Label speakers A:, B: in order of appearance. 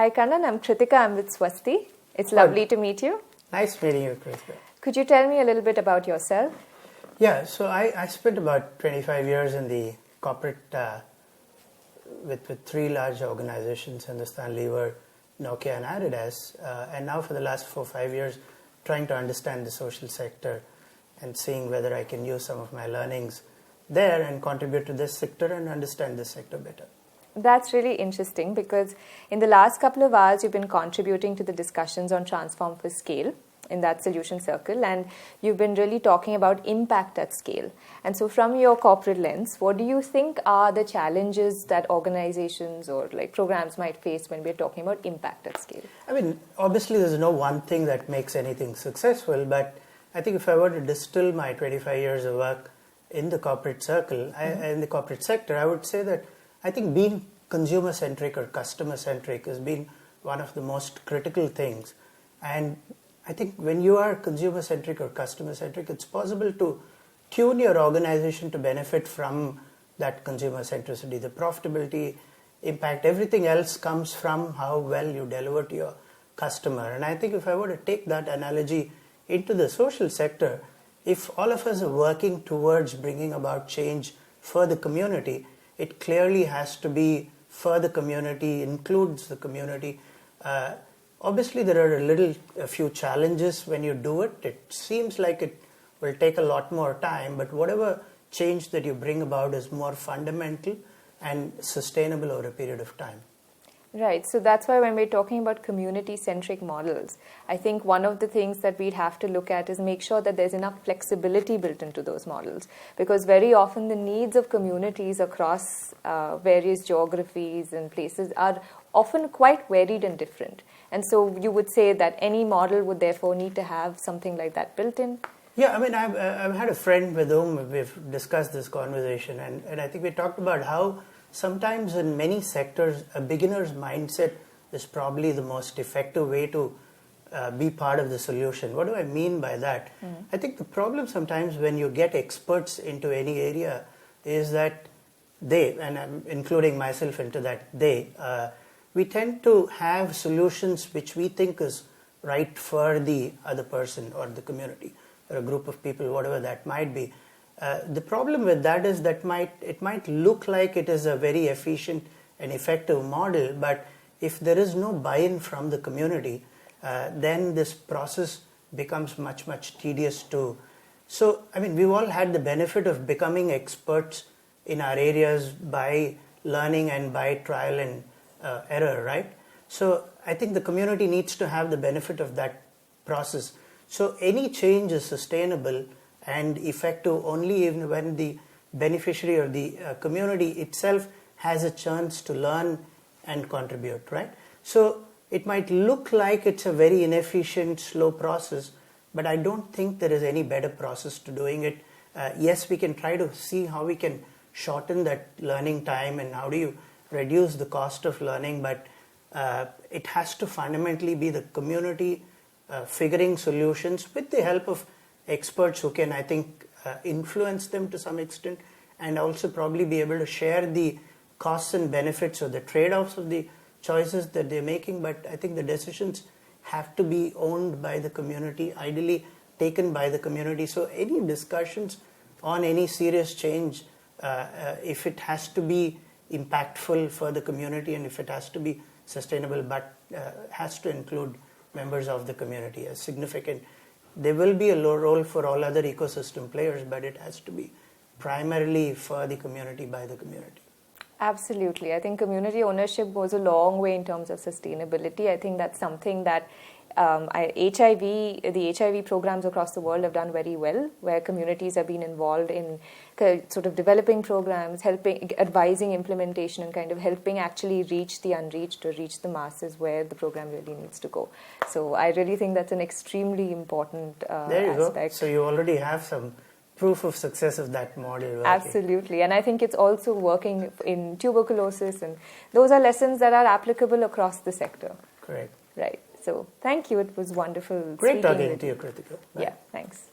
A: Hi Kanan, I'm Kritika. I'm with Swasti. It's lovely to meet you.
B: Nice meeting you, Kritika.
A: Could you tell me a little bit about yourself?
B: Yeah, so I spent about 25 years in the corporate with three large organizations, Hindustan Lever, Nokia and Adidas, and now for the last 4-5 years trying to understand the social sector and seeing whether I can use some of my learnings there and contribute to this sector and understand this sector better.
A: That's really interesting because in the last couple of hours you've been contributing to the discussions on Transform for Scale in that solution circle, and you've been really talking about impact at scale. And so from your corporate lens, what do you think are the challenges that organizations or like programs might face when we're talking about impact at scale?
B: I mean, obviously there's no one thing that makes anything successful, but I think if I were to distill my 25 years of work in the corporate circle, in the corporate sector, I would say that I think being consumer-centric or customer-centric has been one of the most critical things. And I think when you are consumer-centric or customer-centric, it's possible to tune your organization to benefit from that consumer-centricity. The profitability, impact, everything else comes from how well you deliver to your customer. And I think if I were to take that analogy into the social sector, if all of us are working towards bringing about change for the community, it clearly has to be for the community, includes the community. Obviously, there are a few challenges when you do it. It seems like it will take a lot more time, but whatever change that you bring about is more fundamental and sustainable over a period of time.
A: Right. So that's why when we're talking about community-centric models, I think one of the things that we'd have to look at is make sure that there's enough flexibility built into those models. Because very often the needs of communities across various geographies and places are often quite varied and different. And so you would say that any model would therefore need to have something like that built in?
B: Yeah, I mean, I've had a friend with whom we've discussed this conversation, and I think we talked about how sometimes in many sectors, a beginner's mindset is probably the most effective way to be part of the solution. What do I mean by that? I think the problem sometimes when you get experts into any area is that they, and I'm including myself into that, we tend to have solutions which we think is right for the other person or the community or a group of people, whatever that might be. The problem with that is that it might look like it is a very efficient and effective model, but if there is no buy-in from the community, then this process becomes much, much tedious too. So, I mean, we've all had the benefit of becoming experts in our areas by learning and by trial and error, right? So, I think the community needs to have the benefit of that process. So, any change is sustainable and effective only even when the beneficiary or the community itself has a chance to learn and contribute, right? So it might look like it's a very inefficient, slow process, but I don't think there is any better process to doing it. Yes, we can try to see how we can shorten that learning time and how do you reduce the cost of learning, but it has to fundamentally be the community figuring solutions with the help of experts who can, I think, influence them to some extent and also probably be able to share the costs and benefits or the trade-offs of the choices that they're making. But I think the decisions have to be owned by the community, ideally taken by the community. So any discussions on any serious change, if it has to be impactful for the community and if it has to be sustainable, but has to include members of the community as significant. There will be a low role for all other ecosystem players, but it has to be primarily for the community, by the community.
A: Absolutely. I think community ownership goes a long way in terms of sustainability. I think that's something that the HIV programs across the world have done very well, where communities have been involved in sort of developing programs, helping, advising implementation, and kind of helping actually reach the unreached or reach the masses where the program really needs to go. So I really think that's an extremely important
B: there you
A: aspect.
B: Go. So you already have some proof of success of that model working.
A: Absolutely. And I think it's also working in tuberculosis, and those are lessons that are applicable across the sector.
B: Correct.
A: Right. So thank you. It was wonderful.
B: Great talking to you, Kritika.
A: Yeah, thanks.